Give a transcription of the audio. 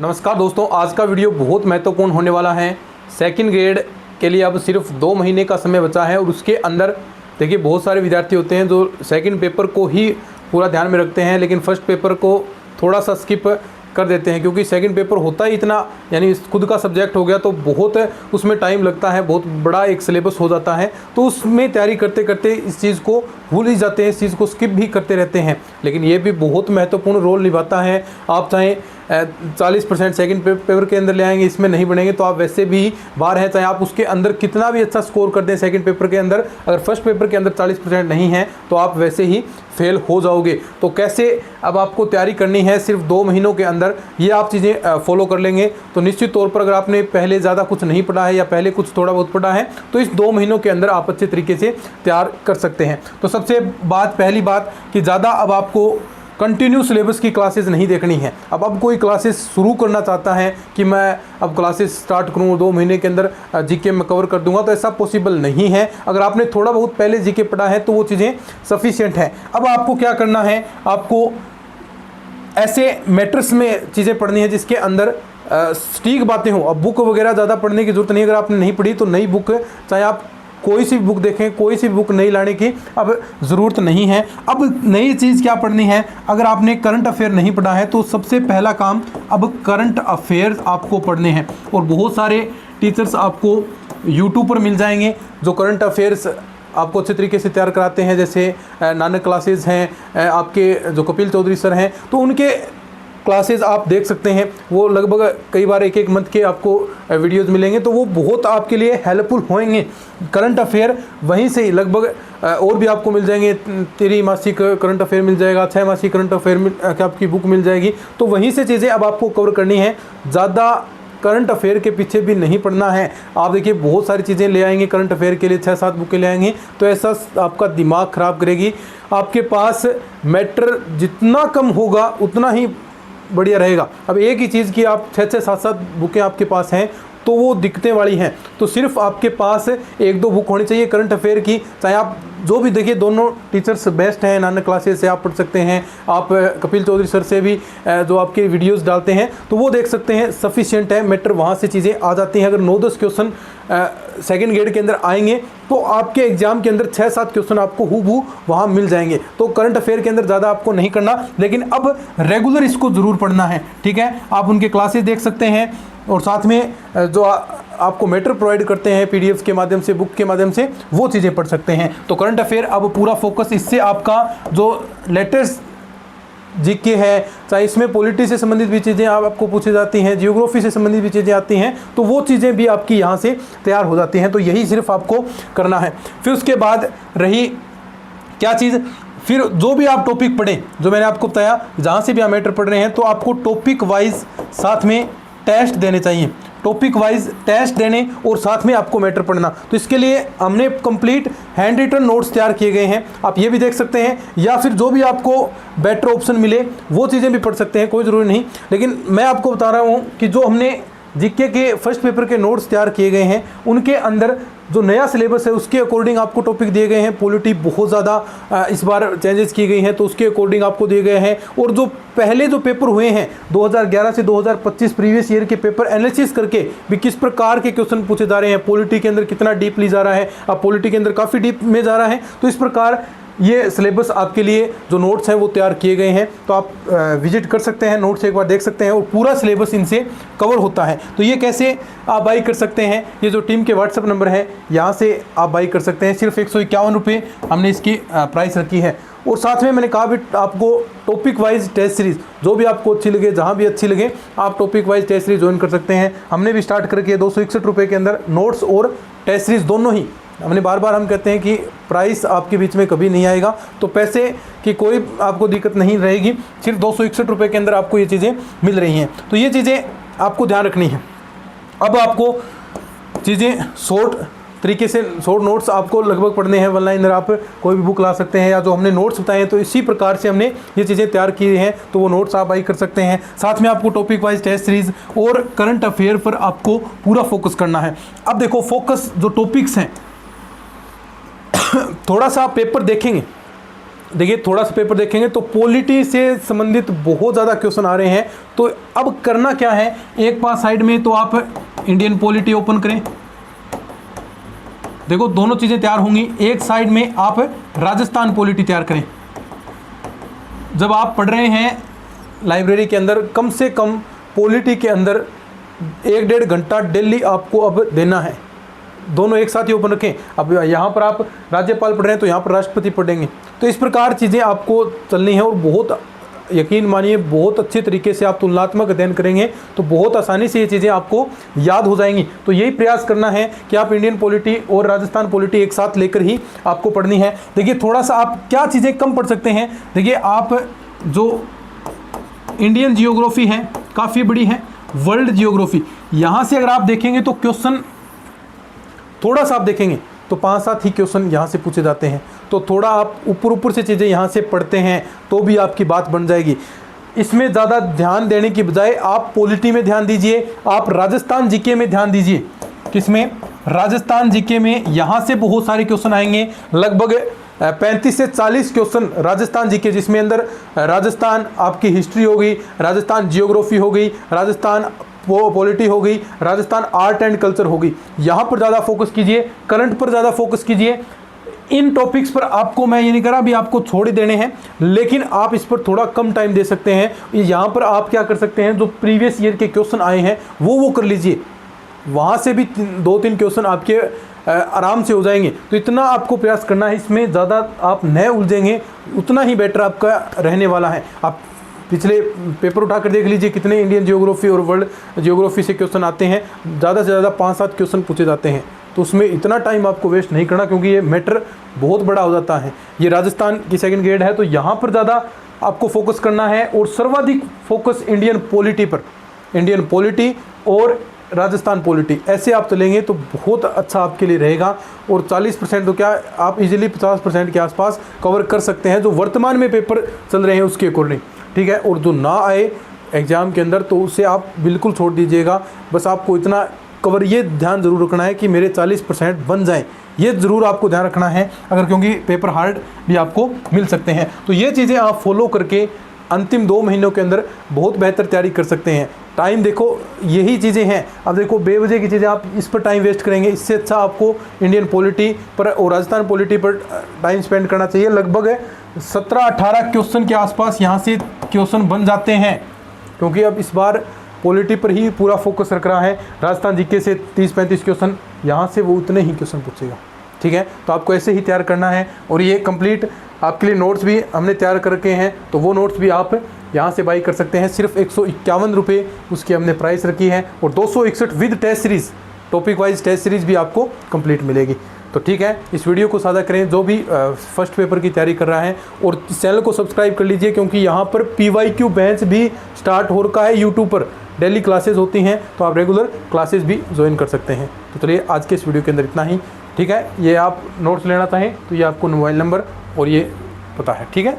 नमस्कार दोस्तों, आज का वीडियो बहुत महत्वपूर्ण होने वाला है। सेकंड ग्रेड के लिए अब सिर्फ 2 महीने का समय बचा है और उसके अंदर देखिए बहुत सारे विद्यार्थी होते हैं जो सेकंड पेपर को ही पूरा ध्यान में रखते हैं, लेकिन फर्स्ट पेपर को थोड़ा सा स्किप कर देते हैं क्योंकि सेकंड पेपर होता ही इतना, यानी खुद का सब्जेक्ट हो गया तो बहुत उसमें टाइम लगता है, बहुत बड़ा एक सिलेबस हो जाता है। तो उसमें तैयारी करते करते इस चीज़ को भूल ही जाते हैं, इस चीज़ को स्किप भी करते रहते हैं। लेकिन ये भी बहुत महत्वपूर्ण रोल निभाता है। आप चाहे 40% सेकंड पेपर के अंदर ले आएंगे, इसमें नहीं बनेंगे तो आप वैसे भी बाहर हैं। चाहे आप उसके अंदर कितना भी अच्छा स्कोर कर दें सेकंड पेपर के अंदर, अगर फर्स्ट पेपर के अंदर 40% नहीं है तो आप वैसे ही फेल हो जाओगे। तो कैसे अब आपको तैयारी करनी है सिर्फ 2 महीनों के अंदर, ये आप चीज़ें फॉलो कर लेंगे तो निश्चित तौर पर अगर आपने पहले ज़्यादा कुछ नहीं पढ़ा है या पहले कुछ थोड़ा बहुत पढ़ा है तो इस 2 महीनों के अंदर आप अच्छे तरीके से तैयार कर सकते हैं। तो सबसे पहली बात कि ज़्यादा अब आपको कंटिन्यू सिलेबस की क्लासेस नहीं देखनी है। अब कोई क्लासेस शुरू करना चाहता है कि मैं अब क्लासेस स्टार्ट करूँ 2 महीने के अंदर जीके में कवर कर दूंगा, तो ऐसा पॉसिबल नहीं है। अगर आपने थोड़ा बहुत पहले जीके पढ़ा है तो वो चीज़ें सफिशिएंट है। अब आपको क्या करना है, आपको ऐसे मैटर्स में चीज़ें पढ़नी है जिसके अंदर सटीक बातें हों। अब बुक वगैरह ज़्यादा पढ़ने की जरूरत नहीं, अगर आपने नहीं पढ़ी तो नई बुक, चाहे आप कोई सी बुक देखें, कोई सी बुक नहीं लाने की अब ज़रूरत नहीं है। अब नई चीज़ क्या पढ़नी है, अगर आपने करंट अफेयर नहीं पढ़ा है तो सबसे पहला काम अब करंट अफेयर्स आपको पढ़ने हैं। और बहुत सारे टीचर्स आपको यूट्यूब पर मिल जाएंगे जो करंट अफेयर्स आपको अच्छे तरीके से तैयार कराते हैं, जैसे नानक क्लासेस हैं, आपके जो कपिल चौधरी सर हैं, तो उनके क्लासेस आप देख सकते हैं। वो लगभग कई बार एक मंथ के आपको वीडियोस मिलेंगे तो वो बहुत आपके लिए हेल्पफुल होंगे। करंट अफेयर वहीं से ही लगभग और भी आपको मिल जाएंगे, 3 मासिक करंट अफेयर मिल जाएगा, 6 मासिक करंट अफेयर आपकी बुक मिल जाएगी। तो वहीं से चीज़ें अब आपको कवर करनी है, ज़्यादा करंट अफेयर के पीछे भी नहीं पढ़ना है। आप देखिए बहुत सारी चीज़ें ले आएंगे करंट अफेयर के लिए, 6-7 बुकें ले आएंगे तो ऐसा आपका दिमाग ख़राब करेगी। आपके पास मैटर जितना कम होगा उतना ही बढ़िया रहेगा। अब एक ही चीज़ की आप 6-6, 7-7 बुकें आपके पास हैं तो वो दिक्कतें वाली हैं। तो सिर्फ आपके पास 1-2 बुक होनी चाहिए करंट अफेयर की। चाहे आप जो भी देखिए, दोनों टीचर्स बेस्ट हैं, नानक क्लासेस से आप पढ़ सकते हैं, आप कपिल चौधरी सर से भी जो आपके वीडियोस डालते हैं तो वो देख सकते हैं, सफिशिएंट है मैटर, वहाँ से चीज़ें आ जाती हैं। अगर 9-10 क्वेश्चन सेकंड ग्रेड के अंदर आएंगे तो आपके एग्जाम के अंदर 6-7 क्वेश्चन आपको हूबहू वहाँ मिल जाएंगे। तो करंट अफेयर के अंदर ज़्यादा आपको नहीं करना, लेकिन अब रेगुलर इसको ज़रूर पढ़ना है, ठीक है। आप उनके क्लासेस देख सकते हैं और साथ में जो आपको मैटर प्रोवाइड करते हैं पीडीएफ के माध्यम से, बुक के माध्यम से, वो चीज़ें पढ़ सकते हैं। तो करंट अफेयर अब पूरा फोकस, इससे आपका जो लेटेस्ट जीके है, चाहे इसमें पॉलिटी से संबंधित भी चीज़ें आपको पूछी जाती हैं, जियोग्राफी से संबंधित भी चीज़ें आती हैं, तो वो चीज़ें भी आपकी यहाँ से तैयार हो जाती हैं। तो यही सिर्फ आपको करना है। फिर उसके बाद रही क्या चीज़, फिर जो भी आप टॉपिक पढ़ें, जो मैंने आपको बताया, जहाँ से भी आप मैटर पढ़ रहे हैं तो आपको टॉपिक वाइज साथ में टेस्ट देने चाहिए, टॉपिक वाइज टेस्ट देने और साथ में आपको मैटर पढ़ना। तो इसके लिए हमने कंप्लीट हैंड रिटन नोट्स तैयार किए गए हैं, आप ये भी देख सकते हैं, या फिर जो भी आपको बेटर ऑप्शन मिले वो चीज़ें भी पढ़ सकते हैं, कोई ज़रूरी नहीं। लेकिन मैं आपको बता रहा हूँ कि जो हमने जीके के फर्स्ट पेपर के नोट्स तैयार किए गए हैं उनके अंदर जो नया सिलेबस है उसके अकॉर्डिंग आपको टॉपिक दिए गए हैं। पॉलिटी बहुत ज़्यादा इस बार चेंजेस की गई हैं तो उसके अकॉर्डिंग आपको दिए गए हैं। और जो पहले जो पेपर हुए हैं 2011 से 2025 प्रीवियस ईयर के पेपर एनालिसिस करके भी किस प्रकार के क्वेश्चन पूछे जा रहे हैं, पॉलिटी के अंदर कितना डीपली जा रहा है, अब पॉलिटी के अंदर काफ़ी डीप में जा रहा है, तो इस प्रकार ये सिलेबस आपके लिए जो नोट्स हैं वो तैयार किए गए हैं। तो आप विजिट कर सकते हैं, नोट्स एक बार देख सकते हैं और पूरा सिलेबस इनसे कवर होता है। तो ये कैसे आप बाई कर सकते हैं, ये जो टीम के व्हाट्सएप नंबर है यहाँ से आप बाई कर सकते हैं। सिर्फ 151 रुपये हमने इसकी प्राइस रखी है। और साथ में मैंने कहा भी आपको टॉपिक वाइज टेस्ट सीरीज़ जो भी आपको अच्छी लगे, जहाँ भी अच्छी लगे, आप topic wise test series join कर सकते हैं। हमने भी स्टार्ट करके 261 रुपये के अंदर नोट्स और टेस्ट सीरीज दोनों ही, हमने बार बार हम कहते हैं कि प्राइस आपके बीच में कभी नहीं आएगा, तो पैसे की कोई आपको दिक्कत नहीं रहेगी, सिर्फ 261 रुपये के अंदर आपको ये चीज़ें मिल रही हैं। तो ये चीज़ें आपको ध्यान रखनी है। अब आपको चीज़ें शॉर्ट तरीके से, शॉर्ट नोट्स आपको लगभग पढ़ने हैं, वन लाइनर आप कोई भी बुक ला सकते हैं, या जो हमने नोट्स बताए हैं तो इसी प्रकार से हमने ये चीज़ें तैयार की हैं, तो वो नोट्स आप बाई कर सकते हैं। साथ में आपको टॉपिक वाइज टेस्ट सीरीज और करंट अफेयर पर आपको पूरा फोकस करना है। अब देखो फोकस जो टॉपिक्स हैं थोड़ा सा पेपर देखेंगे देखिए थोड़ा सा पेपर देखेंगे तो पॉलिटी से संबंधित बहुत ज़्यादा क्वेश्चन आ रहे हैं। तो अब करना क्या है, एक पास साइड में तो आप इंडियन पॉलिटी ओपन करें, देखो दोनों चीज़ें तैयार होंगी। एक साइड में आप राजस्थान पॉलिटी तैयार करें। जब आप पढ़ रहे हैं लाइब्रेरी के अंदर, कम से कम पॉलिटी के अंदर 1-1.5 घंटा डेली आपको अब देना है। दोनों एक साथ ही ओपन रखें। अब यहाँ पर आप राज्यपाल पढ़ रहे हैं तो यहाँ पर राष्ट्रपति पढ़ेंगे। तो इस प्रकार चीज़ें आपको चलनी है और बहुत यकीन मानिए बहुत अच्छे तरीके से आप तुलनात्मक अध्ययन करेंगे तो बहुत आसानी से ये चीज़ें आपको याद हो जाएंगी। तो यही प्रयास करना है कि आप इंडियन पॉलिटी और राजस्थान पॉलिटी एक साथ लेकर ही आपको पढ़नी है। देखिए थोड़ा सा आप क्या चीज़ें कम पढ़ सकते हैं। देखिए आप जो इंडियन जियोग्राफी है काफ़ी बड़ी है, वर्ल्ड जियोग्राफी यहाँ से अगर आप देखेंगे तो क्वेश्चन थोड़ा सा आप देखेंगे तो 5-7 ही क्वेश्चन यहाँ से पूछे जाते हैं। तो थोड़ा आप ऊपर से चीज़ें यहाँ से पढ़ते हैं तो भी आपकी बात बन जाएगी। इसमें ज़्यादा ध्यान देने की बजाय आप पॉलिटी में ध्यान दीजिए, आप राजस्थान जीके में ध्यान दीजिए। किसमें? राजस्थान जीके में यहाँ से बहुत सारे क्वेश्चन आएंगे, लगभग 35 से 40 क्वेश्चन राजस्थान जीके, जिसमें अंदर राजस्थान आपकी हिस्ट्री हो गई, राजस्थान जियोग्राफी हो गई, राजस्थान पॉलिटी हो गई, राजस्थान आर्ट एंड कल्चर हो गई। यहाँ पर ज़्यादा फोकस कीजिए, करंट पर ज़्यादा फोकस कीजिए। इन टॉपिक्स पर आपको मैं ये नहीं कह रहा अभी आपको छोड़ ही देने हैं, लेकिन आप इस पर थोड़ा कम टाइम दे सकते हैं। यहाँ पर आप क्या कर सकते हैं, जो प्रीवियस ईयर के क्वेश्चन आए हैं वो कर लीजिए, वहाँ से भी 2-3 क्वेश्चन आपके आराम से हो जाएंगे। तो इतना आपको प्रयास करना है, इसमें ज़्यादा आप न उलझेंगे उतना ही बेटर आपका रहने वाला है। आप पिछले पेपर उठाकर देख लीजिए कितने इंडियन जियोग्राफी और वर्ल्ड जियोग्राफी से क्वेश्चन आते हैं, ज़्यादा से ज़्यादा 5-7 क्वेश्चन पूछे जाते हैं। तो उसमें इतना टाइम आपको वेस्ट नहीं करना, क्योंकि ये मैटर बहुत बड़ा हो जाता है। ये राजस्थान की सेकंड ग्रेड है तो यहाँ पर ज़्यादा आपको फोकस करना है और सर्वाधिक फोकस इंडियन पॉलिटी पर, इंडियन पॉलिटी और राजस्थान पॉलिटी, ऐसे आप चलेंगे तो बहुत अच्छा आपके लिए रहेगा। और 40% तो क्या आप इजीली 50% के आसपास कवर कर सकते हैं जो वर्तमान में पेपर चल रहे हैं उसके अकॉर्डिंग, ठीक है। और जो ना आए एग्ज़ाम के अंदर तो उसे आप बिल्कुल छोड़ दीजिएगा। बस आपको इतना कवर ये ध्यान ज़रूर रखना है कि मेरे 40% बन जाएं, ये ज़रूर आपको ध्यान रखना है, अगर क्योंकि पेपर हार्ड भी आपको मिल सकते हैं। तो ये चीज़ें आप फॉलो करके अंतिम 2 महीनों के अंदर बहुत बेहतर तैयारी कर सकते हैं। टाइम देखो यही चीज़ें हैं, अब देखो बेवजह की चीज़ें आप इस पर टाइम वेस्ट करेंगे, इससे अच्छा आपको इंडियन पॉलिटी पर और राजस्थान पॉलिटी पर टाइम स्पेंड करना चाहिए। लगभग 17-18 क्वेश्चन के आसपास यहाँ से क्वेश्चन बन जाते हैं, क्योंकि अब इस बार पॉलिटी पर ही पूरा फोकस रख रहा है। राजस्थान जीके से 30-35 क्वेश्चन, यहाँ से वो उतने ही क्वेश्चन पूछेगा, ठीक है। तो आपको ऐसे ही तैयार करना है। और ये कंप्लीट आपके लिए नोट्स भी हमने तैयार करके हैं, तो वो नोट्स भी आप यहाँ से बाई कर सकते हैं। सिर्फ 151 रुपये उसकी हमने प्राइस रखी है, और 261 with test series, topic wise test series भी आपको कंप्लीट मिलेगी। तो ठीक है, इस वीडियो को साझा करें जो भी फर्स्ट पेपर की तैयारी कर रहा है, और चैनल को सब्सक्राइब कर लीजिए, क्योंकि यहाँ पर PYQ बैच भी स्टार्ट हो रखा है। यूट्यूब पर डेली क्लासेस होती हैं, तो आप रेगुलर क्लासेस भी ज्वाइन कर सकते हैं। तो चलिए आज के इस वीडियो के अंदर इतना ही, ठीक है। ये आप नोट्स लेना चाहें तो ये आपको मोबाइल नंबर और ये पता है, ठीक है।